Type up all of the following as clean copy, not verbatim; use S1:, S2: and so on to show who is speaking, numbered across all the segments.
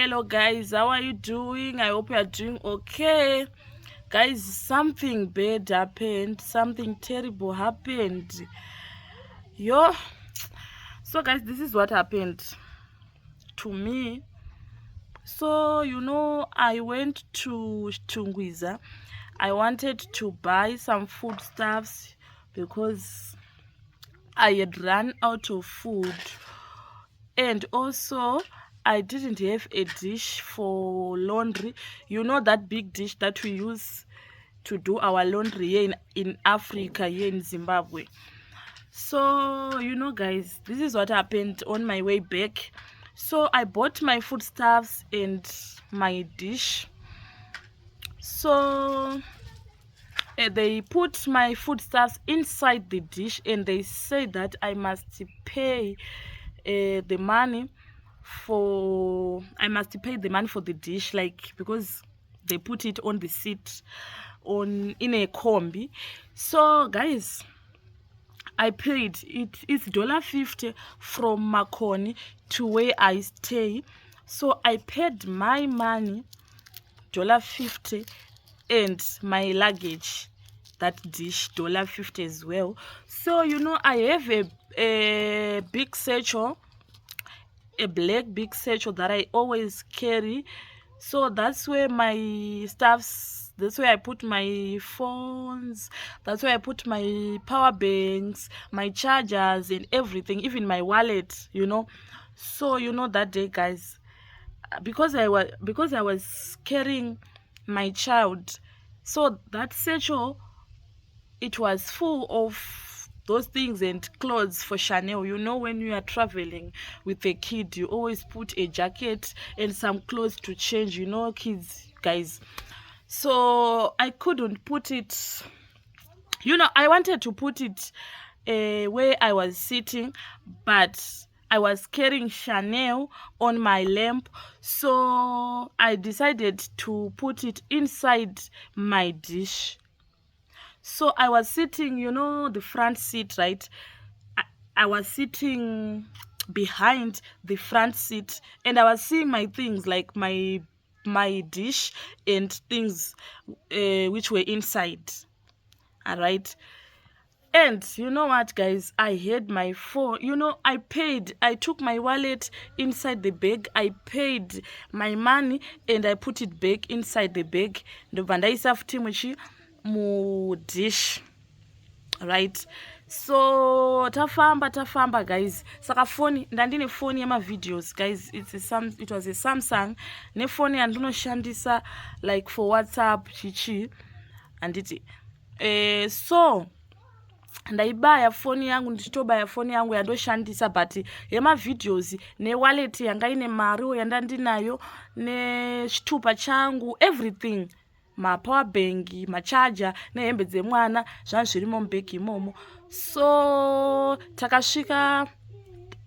S1: Hello guys, how are you doing? I hope you are doing okay. Guys, something bad happened, something terrible happened. Yo, so guys, this is what happened to me. So I went to Tungwiza. I wanted to buy some foodstuffs because I had run out of food, and also I didn't have a dish for laundry. You know that big dish that we use to do our laundry here in Africa, here in Zimbabwe. So guys, this is what happened on my way back. So I bought my foodstuffs and my dish. So they put my foodstuffs inside the dish, and they say that I must pay the money for the dish, like, because they put it on the seat in a combi. So guys, I paid it's $50 from Makoni to where I stay. So I paid my money, $50, and my luggage, that dish, $50 as well. So I have a big satchel, a black big satchel that I always carry. So that's where my stuffs, that's where I put my phones, that's where I put my power banks, my chargers, and everything, even my wallet. So that day, guys, because I was carrying my child, so that satchel, it was full of those things and clothes for Chanel. When you are traveling with a kid, you always put a jacket and some clothes to change, kids, guys. So I couldn't put it, I wanted to put it where I was sitting, but I was carrying Chanel on my lamp. So I decided to put it inside my dish. So I was sitting, the front seat, right? I was sitting behind the front seat, and I was seeing my things, like my dish and things which were inside. All right. And you know what, guys? I had my phone. I took my wallet inside the bag. I paid my money and I put it back inside the bag. Ndobva ndaisa futi mu dish. Right. So tafamba guys. Saka phone ndandine phone yama videos, guys. It was a Samsung. Ne phone yandinoshandisa like for WhatsApp chichi anditi. So ndaibaya foni yangu, ndichitobaya foni yangu yandoshandisa, but yemavideos newallet yanga ine mari yandandinayo, nechitupa changu, everything, mapower bank, macharger, nehembe dzemwana, zvanhu zvirimo mubhegi imomo. So takasvika,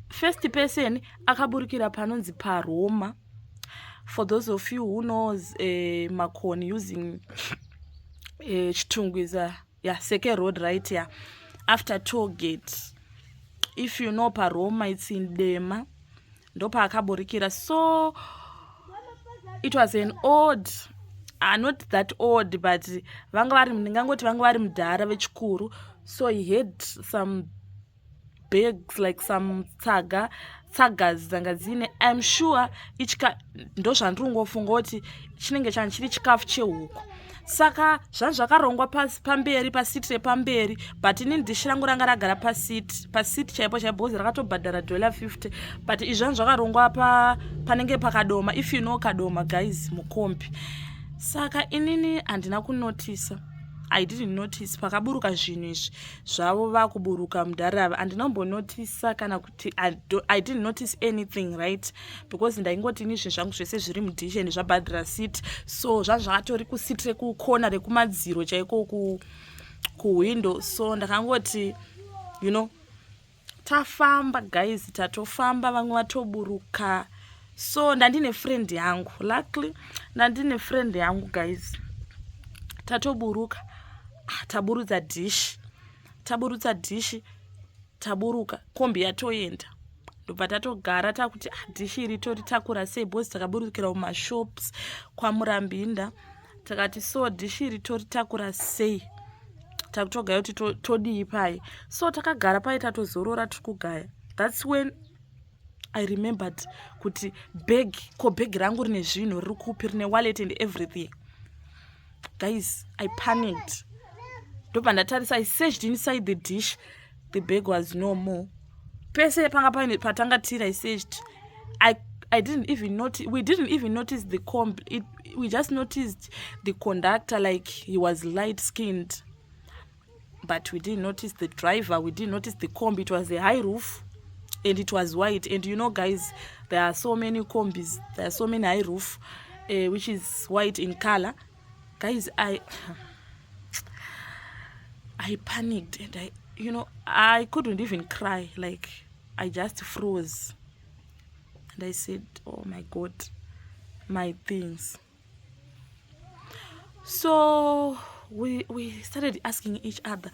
S1: first person akaburukira panonzi paRoma. For those of you who knows Makoni using Chitungwiza, Seke Road, right here, after toll gate. If you know paRoma, it's in Dema. Ndopa akaburikira. So it was an odd, not that odd, but ndingangoti vanga vari mudhara vechikuru. So he had some bags, like some tsagas dzanga dzine, I'm sure ndo zvandirongofunga kuti chinenge chiri chikafu chehuku. Saka zvanhu zvakarongwa pamberi, pasiti repamberi, but inini dishi rangu ranga ragara pasiti chaipo bhozi rakatobhadhara $50, but izvi zvanhu zvakarongwa panenge pakadoma. If you know kadoma, guys, mukombi. Saka inini handina kunotisa. I didn't notice pakaburuka zvinhu izvi zvavo vakuburuka mudhara. Handinombonotisa kana kuti I didn't notice anything, right? Because ndaingoti ini zvinhu zvangu zvese zviri mudishi and zvabhadhara seat. So zvanhu zvakatori kusiti rekukona rekumadziro chaiko kuwindow. So ndakangoti tafamba, guys, tatofamba, vamwe vatoburuka. So ndandine friend yangu, luckily ndandine friend yangu, guys, tatoburuka, taburutsa dishi, taburuka, kombi yatoenda. ndobva tatogara takuti dhishi iri toritakura sei bhozi takaburukira mumashops kwaMurambinda. Takati so dhishi iri toritakura sei, takutogaya kuti todii pai. So takagara pai tatozorora tikugaya. That's when I remembered kuti bag rangu rine zvinhu riri kupi, rine wallet and everything. Guys, I panicked. Ndobva ndatarisa, I searched inside the dish, the bag was no more. Pese panga paine patangatira I searched. I didn't even notice, we didn't even notice the comb. We just noticed the conductor, like he was light skinned. But we didn't notice the driver, we didn't notice the comb. It was a high roof and it was white. And you know guys, there are so many combis, there are so many high roof which is white in color. Guys, I panicked and I couldn't even cry. Like, I just froze. And I said, oh my God, my things. So we started asking each other,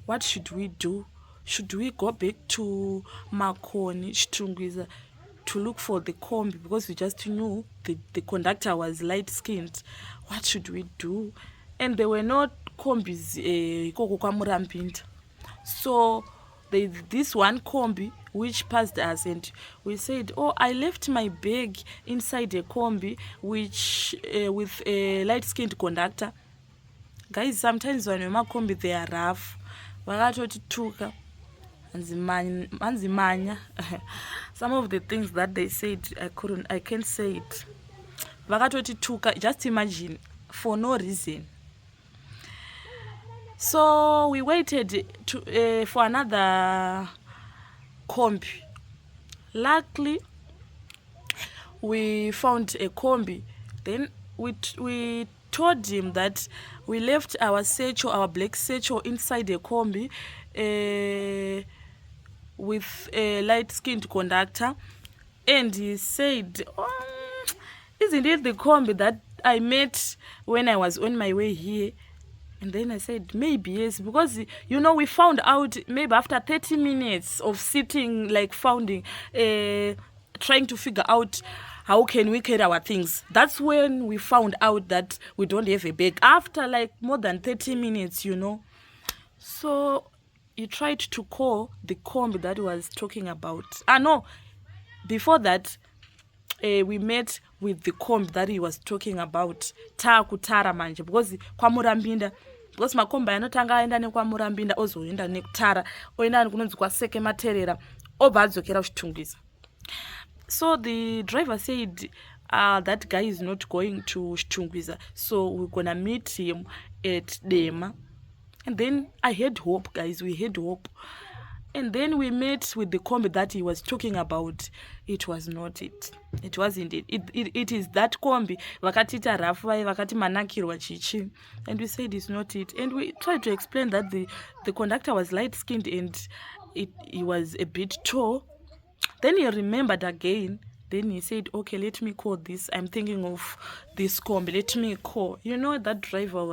S1: what should we do? Should we go back to Makoni, Chitungwiza, to look for the combi? Because we just knew the conductor was light-skinned. What should we do? And there were no combis koko kwa Murambinda. So there's this one combi which passed us, and we said, oh, I left my bag inside a combi which with a light-skinned conductor. Guys, sometimes when you're combi, they are rough. Vakatotituka anzimanya. Some of the things that they said, I can't say it. Vakatotituka, just imagine, for no reason. So we waited for another combi. Luckily, we found a combi. Then we told him that we left our satchel, our black satchel, inside a combi with a light-skinned conductor. And he said, oh, isn't it the combi that I met when I was on my way here? And then I said, maybe yes, because we found out maybe after 30 minutes of sitting, like trying to figure out how can we carry our things. That's when we found out that we don't have a bag. After like more than 30 minutes, So he tried to call the combi that he was talking about. No, before that, we met with the combi that he was talking about. Kutara manje, because kwaMurambinda, because makombi anotanga aenda nekwaMurambinda ozoenda nekutara, oenda kunonzi kwaSeke Materera, obva adzokera kuChitungwiza. So the driver said, that guy is not going to Chitungwiza, so we're gonna meet him at Dema. And then I had hope, guys, we had hope. And then we met with the combi that he was talking about. It was not it. It wasn't it. It is that combi. Vakatita rafai, vakati manakirwa chichi. And we said it's not it. And we tried to explain that the conductor was light-skinned and he was a bit tall. Then he remembered again. Then he said, okay, let me call this. I'm thinking of this combi. Let me call. That driver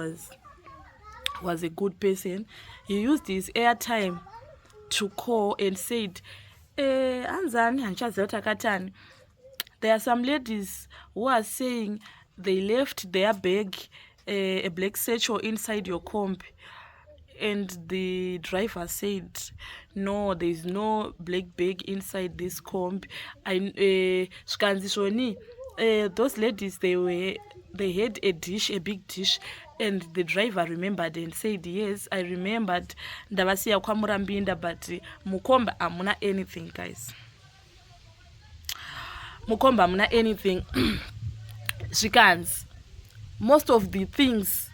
S1: was a good person. He used his airtime to call and said, Anzani hanchaziwa takatani. There are some ladies who are saying they left their bag, a black satchel inside your combi. And the driver said, no, there is no black bag inside this combi. Those ladies, they had a dish, a big dish, and the driver remembered and said, yes, I remembered ndavasiya kwaMurambinda, but mukomba amuna anything, guys. Mukomba amuna anything. Zvikanzi, most of the things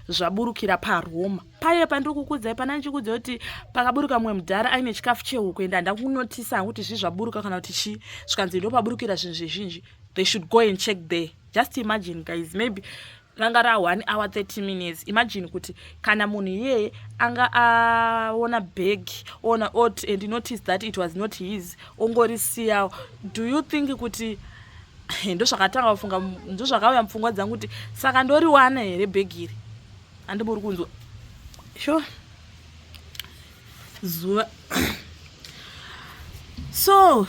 S1: zvaburukira paroma. Paye pandikukudzai pana ndichikudzai kuti pakaburuka mumwe mudhara aine chikafu chehuku enda ndakunotisa kuti zvaburuka kana kuti chi zvikanzi ndopaburukira zvinhu zvizhinji, they should go and check there. Just imagine, guys, maybe ranga 1 hour 30 minutes. Imagine kuti kana munhu iyeye anga aona bag ona out and notice that it was not his, ongorisiya. Do you think kuti ndozvakatanga kufunga, ndozvakauya mupfungwa dzangu kuti saka ndoriwana here bag iri? Andiburi kunzwa sure zuva. So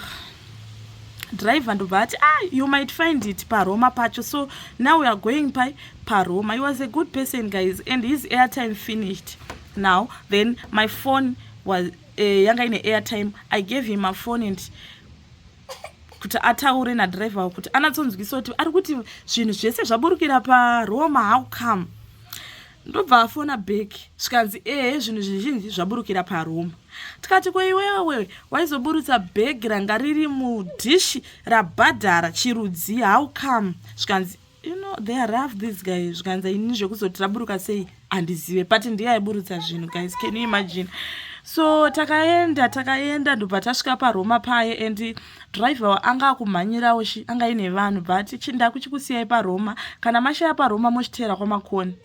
S1: driver ndobva ati you might find it paroma pacho, so now we are going paroma. He was a good person, guys, and his airtime finished now. Then my phone was yanga ine airtime. I gave him a phone and kuti ataure nadriver kuti anatsonzwisa kuti ari kuti zvinhu zvese zvaburukira paroma, how come? Ndobva afona bheki zvikanzi zvinhu zvizhinji zvaburukira paroma. Tikati kweiwewe waizoburutsa bhegi ranga riri mudhishi rabhadhara chirudzi, how come? Zvikanzi they are rough these guys. Zvikanzi ini zvekuzoti raburuka sei handizive, but ndiye aiburutsa zvinhu, guys, can you imagine? So takaenda ndobva tasvika paroma paye, and driver anga akumhanyirawo anga ine vanhu, but ndakuchikusiyai paroma, kana mashaya paroma mochiteera kwamakoni.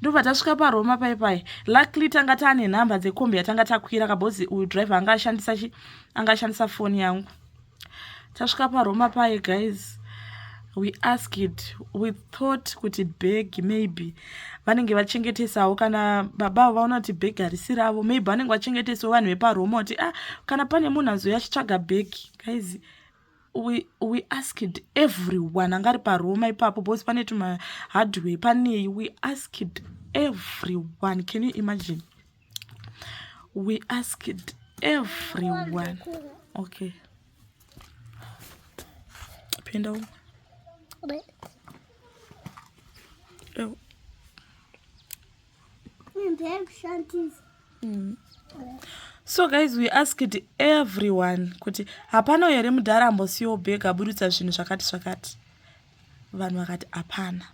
S1: Ndobva tasvika paroma pai. Luckily tanga taane nhamba dzekombi yatanga takwira, kabhozi uyu driver anga ashandisa phone yangu. Tasvika paroma pai, guys, we thought kuti bag maybe vanenge vachengetesawo, kana baba vaona kuti bag harisi ravo, maybe vanenge vachengetesawo vanhu veparoma kuti kana pane munhu azoya achitsvaga bhegi. Guys, we asked everyone angari paroma ipapo, because pane hardware panei. We asked everyone, can you imagine? We asked everyone. Okay, penda So guys, we asked everyone kuti hapana here mudhara ambosiyo bhegi aburutsa zvinhu zvakati. Vanhu vakati hapana.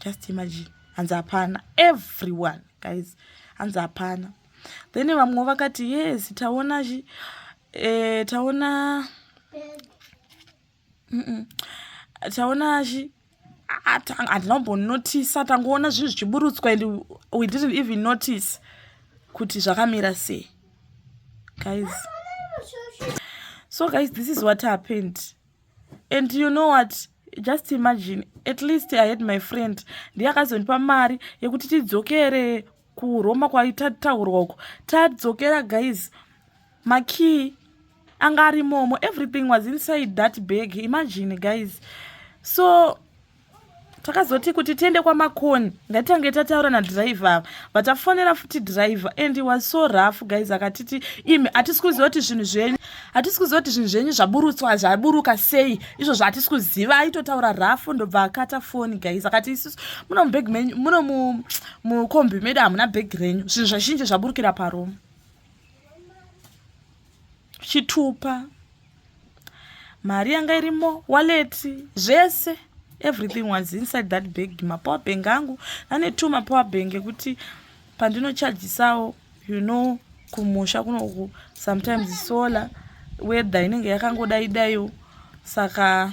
S1: Just imagine, hanzi hapana. Everyone, guys, hanzi hapana. Then vamwe vakati yes, taona handinombonotisa, tangoona zvinhu zvichiburutswa and we didn't even notice kuti zvakamira sei, guys. So guys, this is what happened, and you know what, just imagine, at least I had my friend ndiye akazondipa mari yekuti tidzokere kuroma kwaitataurwa uko. Tadzokera, guys, makey anga ari momo, everything was inside that bag. Imagine, guys. So takazoti kuti tiende kwamakoni ngatitange tataura nadriver, but afonera futi driver, and he was so rough, guys. Akatiti imi hatisi kuziva kuti zvinhu zvenyu zvaburutswa zvaburuka sei, izvo zvatisi kuziva. Aitotaura rafu, ndobva akata foni, guys. Akati isusu muno mukombi medu hamuna bhegi renyu, zvinhu zvazhinji zvaburukira paroma. Chitupa, mari yanga irimo, wallet, zvese, everything was inside that bag. Mapower bank angu ane 2 mapower bank ekuti pandinochajisawo, kumusha kunoku sometimes solar weather inenge yakangodaidayo, saka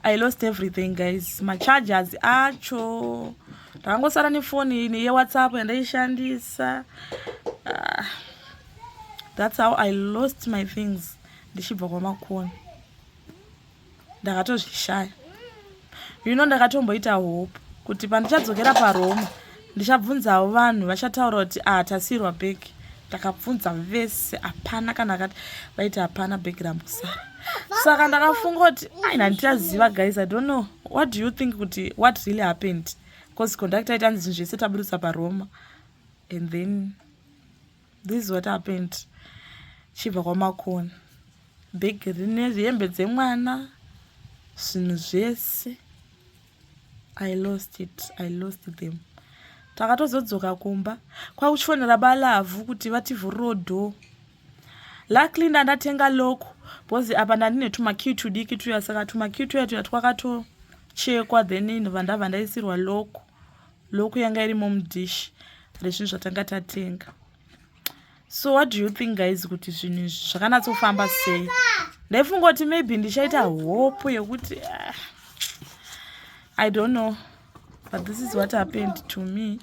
S1: I lost everything, guys. Machargers acho ndangosara nefoni yeWhatsApp yandaishandisa. That's how I lost my things. Ndichibva kwamakoni ndakatozvishaya. Ndakatomboita hope kuti pandichadzokera paroma ndichabvunzawo vanhu vachataura kuti tasirwa bhegi. Ndakabvunza vese, hapana kana akati vaiti hapana bhegi rambusara. Saka ndakafunga kuti ndandichaziva, guys. I don't know, what do you think kuti what really happened? Because conductor aitanzi zvinhu zvese taburutsa paroma, and then this is what happened. Chibva kwamakoni, bhegi rine hembe dzemwana, zvinhu zvese. I lost them. Takatozodzoka kumba kwakuchifonera balavhu kuti vativhurire door. Luckily ndandatenga loko, because apa ndandine tumakiyi tudiki tuya, saka tumakiyi tuya twakatochekwa, then ndabva ndaisirwa loko yanga irimo mudhishi rezvinhu zvatanga tatenga. So what do you think, guys, kuti zvinhu zvakanatsofamba sei? Ndaifunga kuti maybe ndichaita hope yekuti I don't know, but this is what happened to me.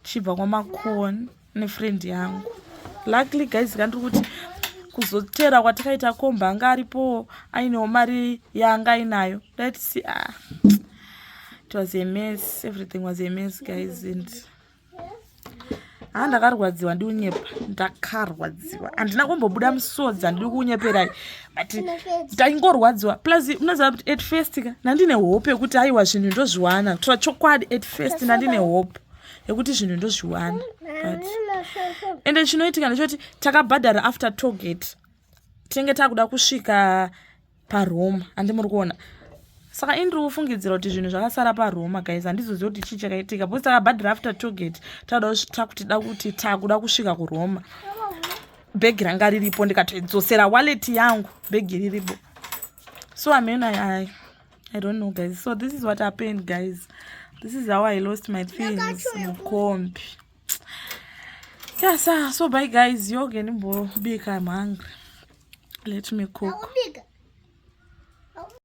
S1: Chibva kwamakoni nefriend yangu. Luckily, guys, kandiri kuti kuzotera kwatakaita komba anga aripo ainewo mari yanga inayo. Let's see. It was a mess. Everything was a mess, guys, and ndakarwadziwa ndiunyepa, ndakarwadziwa. Handina kumbobuda musodzi, handiri kuunyeperai, but ndaingorwadziwa. Plus unoziva kuti at first nandine hope yekuti aiwa zvinhu ndozviwana, kutora chokwadi. At first nandine hope yekuti zvinhu ndozviwana, but ende chinoitika ndechoti takabhadhara after tollgate, tinenge takuda kusvika paRoma. Handi muri kuona, saka indiri kufungidzira kuti zvinhu zvakasara paRoma guys. Handizozivi kuti chii chakaitika, because takabhadhara after tollgate, takuda kusvika kuRoma. Bhegi ranga riripo, ndikatoidzosera wallet yangu, bhegi riripo. So I mean, I don't know guys. So this is what happened guys. This is how I lost my things mukombi. Yes, so bye guys. You're getting big. I'm hungry. Let me cook.